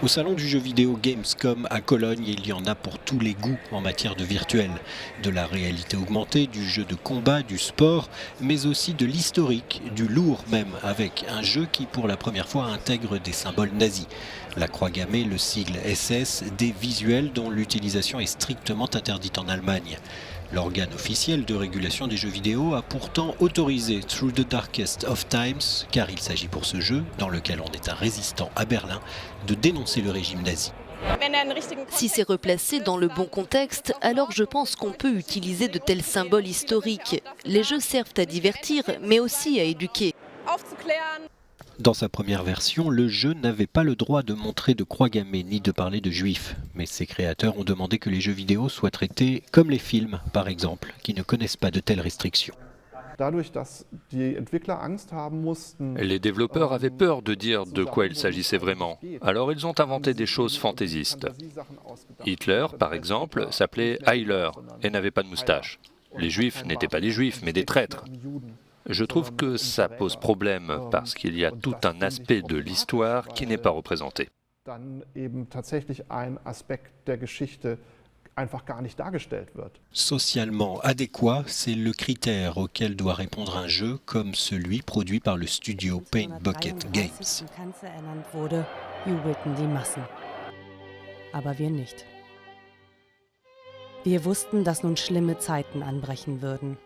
Au salon du jeu vidéo Gamescom à Cologne, il y en a pour tous les goûts en matière de virtuel. De la réalité augmentée, du jeu de combat, du sport, mais aussi de l'historique, du lourd même, avec un jeu qui pour la première fois intègre des symboles nazis. La croix gammée, le sigle SS, des visuels dont l'utilisation est strictement interdite en Allemagne. L'organe officiel de régulation des jeux vidéo a pourtant autorisé Through the Darkest of Times, car il s'agit pour ce jeu, dans lequel on est un résistant à Berlin, de dénoncer le régime nazi. Si c'est replacé dans le bon contexte, alors je pense qu'on peut utiliser de tels symboles historiques. Les jeux servent à divertir, mais aussi à éduquer. Dans sa première version, le jeu n'avait pas le droit de montrer de croix gammée ni de parler de juifs. Mais ses créateurs ont demandé que les jeux vidéo soient traités comme les films, par exemple, qui ne connaissent pas de telles restrictions. Les développeurs avaient peur de dire de quoi il s'agissait vraiment, alors ils ont inventé des choses fantaisistes. Hitler, par exemple, s'appelait Heiler et n'avait pas de moustache. Les Juifs n'étaient pas des Juifs, mais des traîtres. Je trouve que ça pose problème parce qu'il y a tout un aspect de l'histoire qui n'est pas représenté. Socialement adéquat, c'est le critère auquel doit répondre un jeu comme celui produit par le studio Paint Bucket Games. Aber wir nicht. Wir wussten, dass nun schlimme Zeiten anbrechen würden.